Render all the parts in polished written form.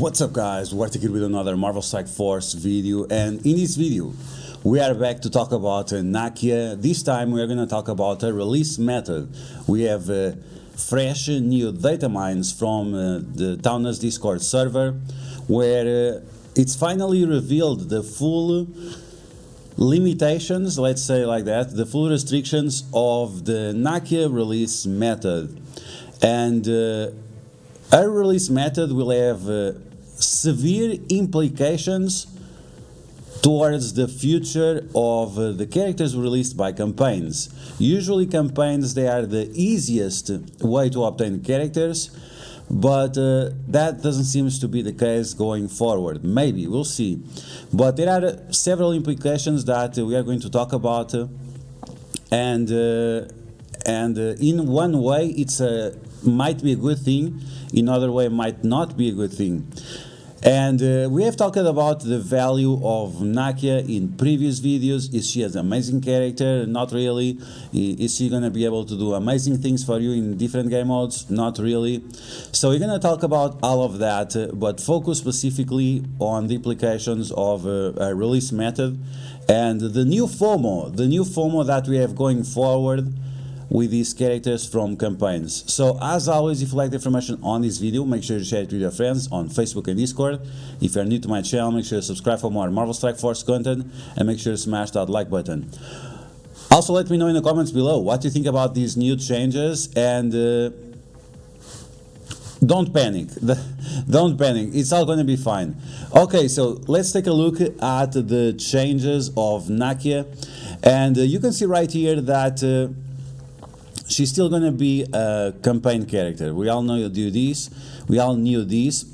What's up guys, DuArktik with another Marvel Strike Force video, and in this video we are back to talk about Nakia. This time we are going to talk about a release method. We have fresh new data mines from the Tauna's Discord server, where it's finally revealed the full limitations, let's say like that, the full restrictions of the Nakia release method. And our release method will have severe implications towards the future of the characters released by campaigns. Usually campaigns, they are the easiest way to obtain characters, but that doesn't seem to be the case going forward. Maybe, we'll see. But there are several implications that we are going to talk about, and in one way it's might be a good thing, in other way might not be a good thing. And we have talked about the value of Nakia in previous videos. Is she an amazing character? Not really. Is she going to be able to do amazing things for you in different game modes? Not really. So we're going to talk about all of that, but focus specifically on the implications of a release method and the new FOMO that we have going forward with these characters from campaigns. So as always, if you like the information on this video, make sure to share it with your friends on Facebook and Discord. If you're new to my channel, make sure to subscribe for more Marvel Strike Force content, and make sure to smash that like button. Also, let me know in the comments below what you think about these new changes, and don't panic. Don't panic, it's all going to be fine. Okay, so let's take a look at the changes of Nakia, and you can see right here that she's still going to be a campaign character. We all know this. We all knew this.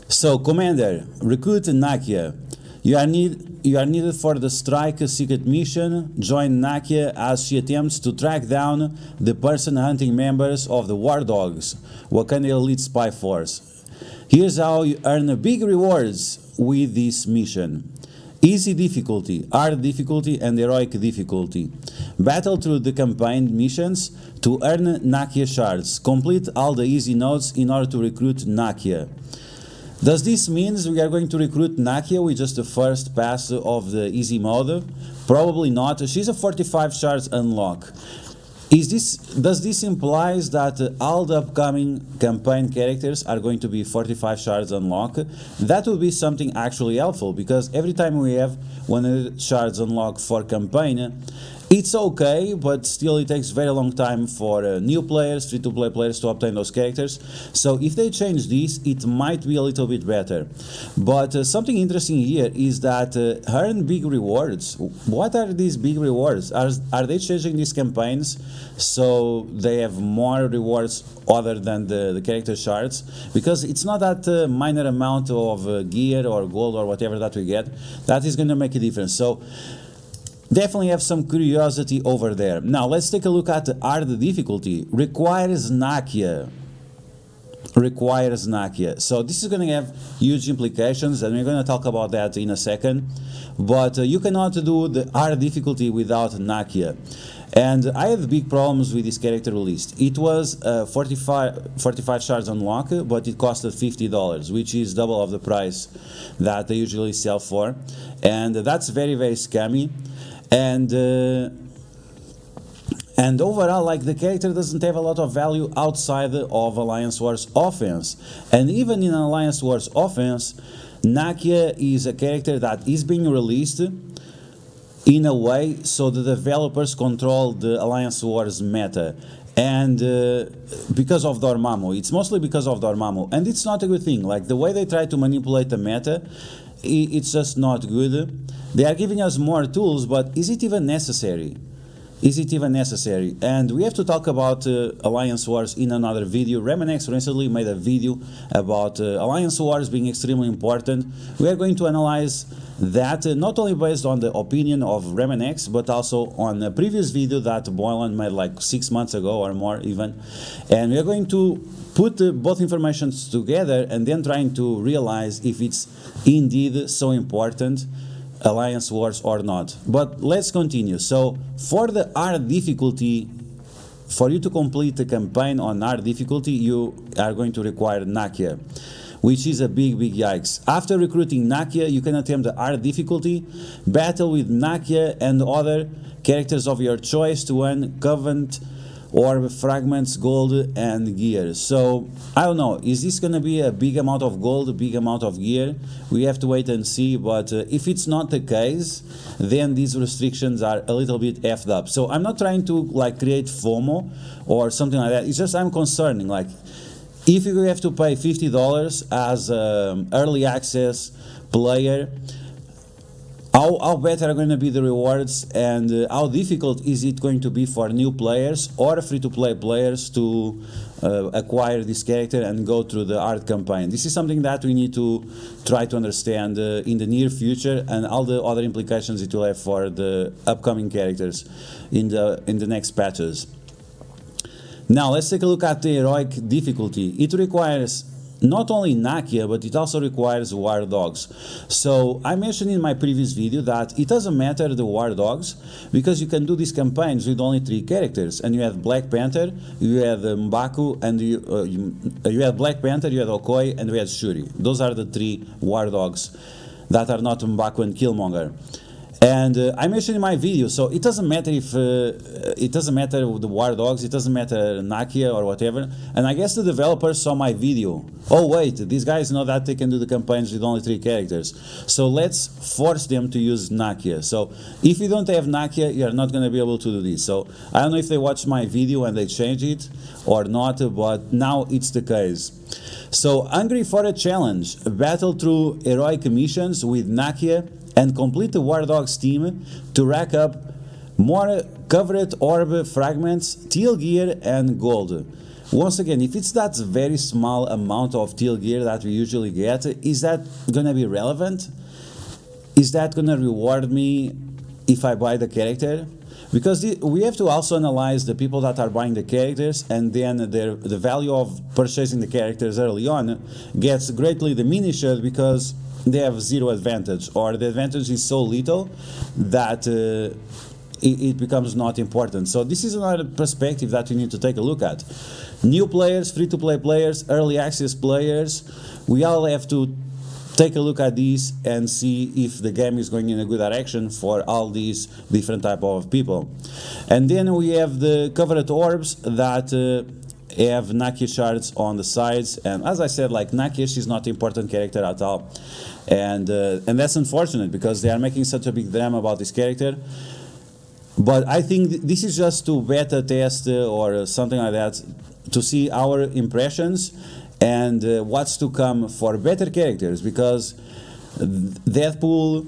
So, Commander, recruit Nakia. You are needed for the Strike Secret mission. Join Nakia as she attempts to track down the person hunting members of the War Dogs, Wakanda Elite Spy Force. Here's how you earn big rewards with this mission. Easy difficulty, hard difficulty, and heroic difficulty. Battle through the campaign missions to earn Nakia shards. Complete all the easy nodes in order to recruit Nakia. Does this mean we are going to recruit Nakia with just the first pass of the easy mode? Probably not. She's a 45 shards unlock. Does this implies that all the upcoming campaign characters are going to be 45 shards unlock? That would be something actually helpful, because every time we have 100 shards unlock for campaign, it's okay, but still it takes very long time for new players, free-to-play players to obtain those characters. So if they change this, it might be a little bit better. But something interesting here is that earn big rewards. What are these big rewards? Are they changing these campaigns so they have more rewards other than the character shards? Because it's not that minor amount of gear or gold or whatever that we get that is going to make a difference. So definitely have some curiosity over there. Now let's take a look at the hard difficulty. Requires Nakia. So this is going to have huge implications, and we're going to talk about that in a second. But you cannot do the hard difficulty without Nakia. And I have big problems with this character released. It was 45 shards unlock, but it costed $50, which is double of the price that they usually sell for. And that's very, very scammy. And overall, like, the character doesn't have a lot of value outside of Alliance Wars offense. And even in Alliance Wars offense, Nakia is a character that is being released in a way so the developers control the Alliance Wars meta. And because of Dormammu, it's mostly because of Dormammu, and it's not a good thing. Like, the way they try to manipulate the meta, it's just not good. They are giving us more tools, but is it even necessary? Is it even necessary? And we have to talk about Alliance Wars in another video. Remenex recently made a video about Alliance Wars being extremely important. We are going to analyze that, not only based on the opinion of Remenex, but also on a previous video that Boylan made like 6 months ago or more even. And we are going to put both informations together and then trying to realize if it's indeed so important, Alliance Wars or not. But let's continue. So for the hard difficulty, for you to complete the campaign on hard difficulty, you are going to require Nakia. which is a big yikes. After recruiting Nakia, you can attempt the hard difficulty, battle with Nakia and other characters of your choice to earn Covenant orb, fragments, gold, and gear. So I don't know, is this gonna be a big amount of gold, a big amount of gear? We have to wait and see, but if it's not the case, then these restrictions are a little bit effed up. So I'm not trying to like create FOMO or something like that. It's just I'm concerning, like if you have to pay $50 as an early access player, how better are going to be the rewards, and how difficult is it going to be for new players or free-to-play players to acquire this character and go through the hard campaign? This is something that we need to try to understand in the near future, and all the other implications it will have for the upcoming characters in the next patches. Now let's take a look at the heroic difficulty. It requires not only Nakia, but it also requires war dogs. So I mentioned in my previous video that it doesn't matter the war dogs, because you can do these campaigns with only 3 characters, and you have Black Panther, you have M'Baku, and you have Black Panther, you have Okoye, and we have Shuri. Those are the 3 war dogs that are not M'Baku and Killmonger. And I mentioned in my video, so it doesn't matter if it doesn't matter the war dogs, it doesn't matter Nakia or whatever. And I guess the developers saw my video. Oh wait, these guys know that they can do the campaigns with only 3 characters, so let's force them to use Nakia. So if you don't have Nakia, you're not going to be able to do this. So I don't know if they watched my video and they changed it or not, but now it's the case. So hungry for a challenge, battle through heroic missions with Nakia and complete the War Dogs team to rack up more covered orb fragments, teal gear, and gold. Once again, if it's that very small amount of teal gear that we usually get, is that gonna be relevant? Is that gonna reward me if I buy the character? Because we have to also analyze the people that are buying the characters, and then the value of purchasing the characters early on gets greatly diminished because they have zero advantage, or the advantage is so little that it becomes not important. So this is another perspective that we need to take a look at. New players, free-to-play players, early access players, we all have to take a look at these and see if the game is going in a good direction for all these different type of people. And then we have the covered orbs that have Nakia shards on the sides, and as I said, like Nakia, she's not an important character at all, and that's unfortunate because they are making such a big drama about this character. But I think this is just to beta test or something like that, to see our impressions and what's to come for better characters, because Deadpool,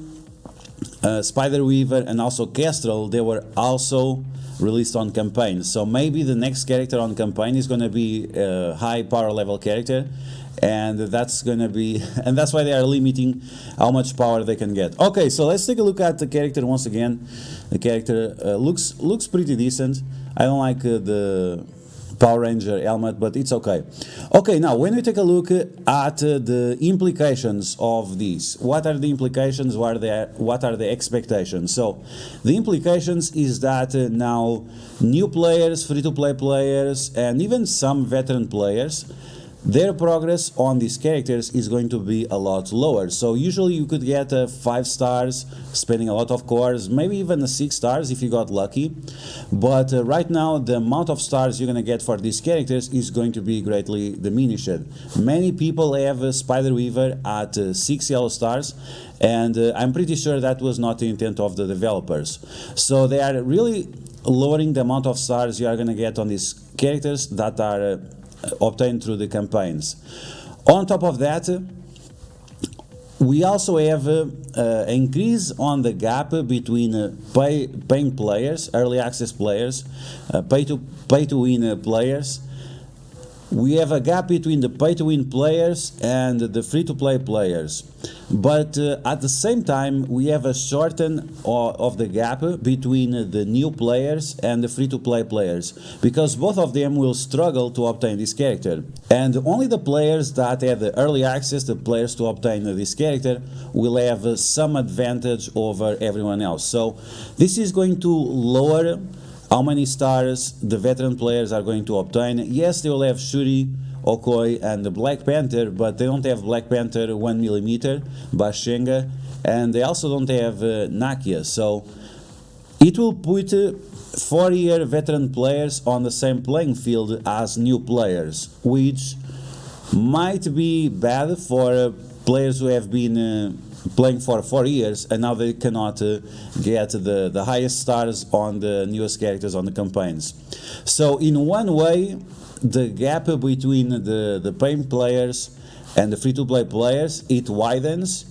Spider-Weaver, and also Kestrel, they were also released on campaign. So maybe the next character on campaign is going to be a high power level character, and that's going to be, and that's why they are limiting how much power they can get. Okay, so let's take a look at the character once again. The character looks pretty decent. I don't like the Power Ranger helmet, but it's okay. Okay, now when we take a look at the implications of this, what are the implications, what are the expectations? So the implications is that now new players, free-to-play players, and even some veteran players, their progress on these characters is going to be a lot lower. So usually you could get 5 stars, spending a lot of cores, maybe even 6 stars if you got lucky. But right now the amount of stars you're going to get for these characters is going to be greatly diminished. Many people have Spider-Weaver at 6 yellow stars, and I'm pretty sure that was not the intent of the developers. So they are really lowering the amount of stars you are going to get on these characters that are obtained through the campaigns. On top of that, we also have an increase on the gap between paying players, early access players, pay to win players. We have a gap between the pay-to-win players and the free-to-play players. But at the same time, we have a shorten of the gap between the new players and the free-to-play players, because both of them will struggle to obtain this character. And only the players that have the early access, the players to obtain this character, will have some advantage over everyone else. So this is going to lower how many stars the veteran players are going to obtain. Yes, they will have Shuri Okoi, and the Black Panther, but they don't have Black Panther 1mm, Bashenga, and they also don't have Nakia. So it will put 4-year veteran players on the same playing field as new players, which might be bad for players who have been playing for 4 years and now they cannot get the highest stars on the newest characters on the campaigns. So in one way, the gap between the paying players and the free-to-play players, it widens,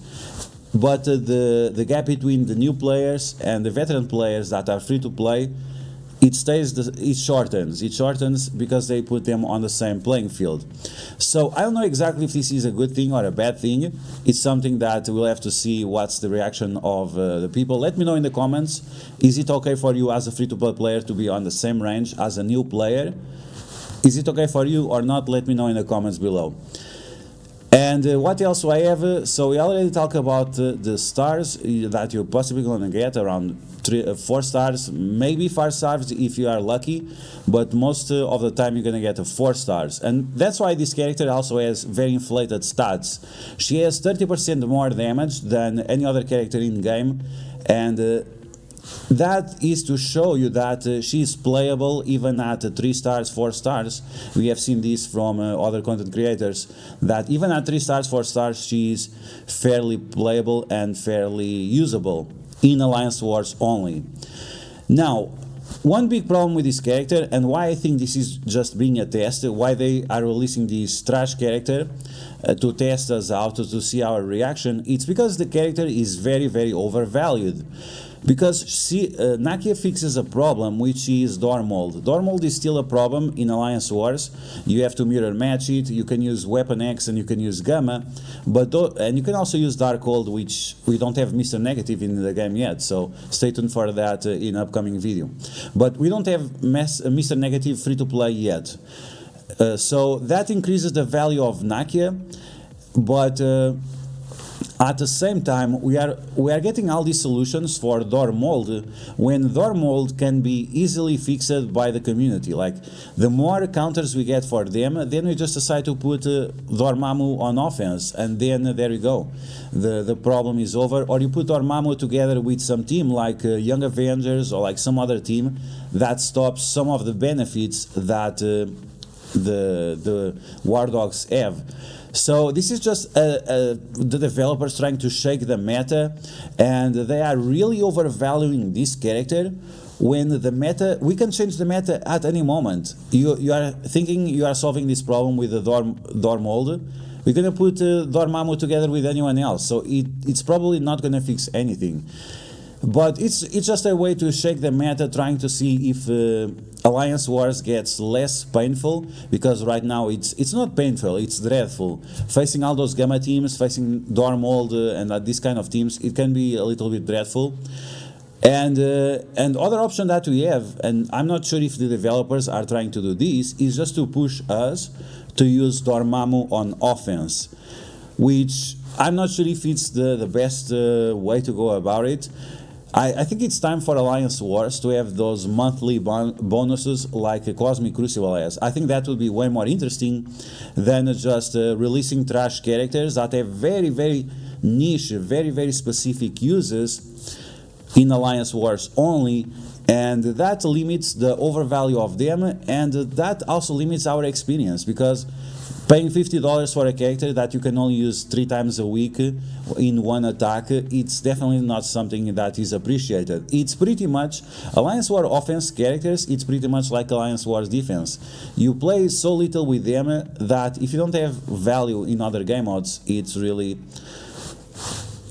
but the gap between the new players and the veteran players that are free-to-play, it shortens because they put them on the same playing field. So I don't know exactly if this is a good thing or a bad thing. It's something that we'll have to see what's the reaction of the people. Let me know in the comments, is it okay for you as a free-to-play player to be on the same range as a new player? Is it okay for you or not? Let me know in the comments below. And what else do I have? So we already talked about the stars that you're possibly going to get, around 4 stars, maybe 5 stars if you are lucky, but most of the time you're going to get 4 stars. And that's why this character also has very inflated stats. She has 30% more damage than any other character in game, and that is to show you that she is playable even at 3 stars, 4 stars. We have seen this from other content creators, that even at 3 stars, 4 stars, she is fairly playable and fairly usable in Alliance Wars only. Now, one big problem with this character, and why I think this is just being a test, why they are releasing this trash character to test us out, to see our reaction, it's because the character is very, very overvalued. Because Nakia fixes a problem, which is door mold. Door mold is still a problem in Alliance Wars. You have to mirror match it, you can use Weapon X and you can use Gamma, and you can also use Darkhold, which we don't have Mr. Negative in the game yet, so stay tuned for that in upcoming video. But we don't have Mr. Negative free to play yet. So that increases the value of Nakia, but at the same time, we are getting all these solutions for door mold, when door mold can be easily fixed by the community. Like, the more counters we get for them, then we just decide to put Dormammu on offense, and then there you go. The problem is over. Or you put Dormammu together with some team like Young Avengers or like some other team that stops some of the benefits that the War Dogs have. So this is just the developers trying to shake the meta, and they are really overvaluing this character, when the meta, we can change the meta at any moment. You are thinking you are solving this problem with the door mold, we're going to put Dormammu together with anyone else, so it's probably not going to fix anything. But it's just a way to shake the meta, trying to see if Alliance Wars gets less painful, because right now it's not painful, it's dreadful. Facing all those Gamma teams, facing Dormold and these kind of teams, it can be a little bit dreadful. And other option that we have, and I'm not sure if the developers are trying to do this, is just to push us to use Dormammu on offense, which I'm not sure if it's the best way to go about it. I think it's time for Alliance Wars to have those monthly bonuses like a Cosmic Crucible has. I think that would be way more interesting than just releasing trash characters that have very, very niche, very, very specific uses in Alliance Wars only, and that limits the overvalue of them, and that also limits our experience, because paying $50 for a character that you can only use 3 times a week in one attack, it's definitely not something that is appreciated. It's pretty much, Alliance War offense characters, it's pretty much like Alliance War's defense. You play so little with them that if you don't have value in other game modes, it's really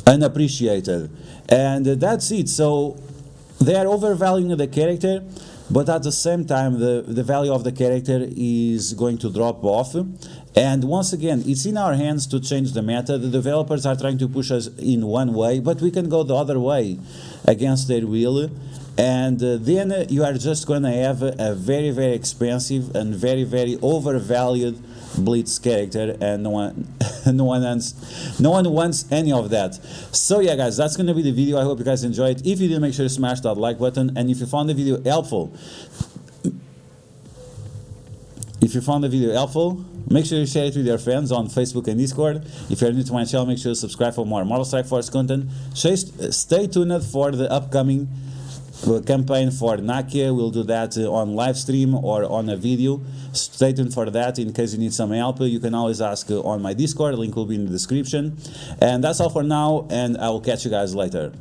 unappreciated. And that's it. So they are overvaluing the character, but at the same time the value of the character is going to drop off. And once again, it's in our hands to change the meta. The developers are trying to push us in one way, but we can go the other way against their will, and then you are just going to have a very, very expensive and very, very overvalued Blitz character, and no one wants any of that. So yeah guys, that's going to be the video. I hope you guys enjoyed. If you did, make sure to smash that like button, and if you found the video helpful, If you found the video helpful, make sure you share it with your friends on Facebook and Discord. If you're new to my channel, make sure to subscribe for more Marvel Strike Force content. Stay tuned for the upcoming campaign for Nakia. We'll do that on live stream or on a video. Stay tuned for that. In case you need some help, you can always ask on my Discord. Link will be in the description. And that's all for now, and I will catch you guys later.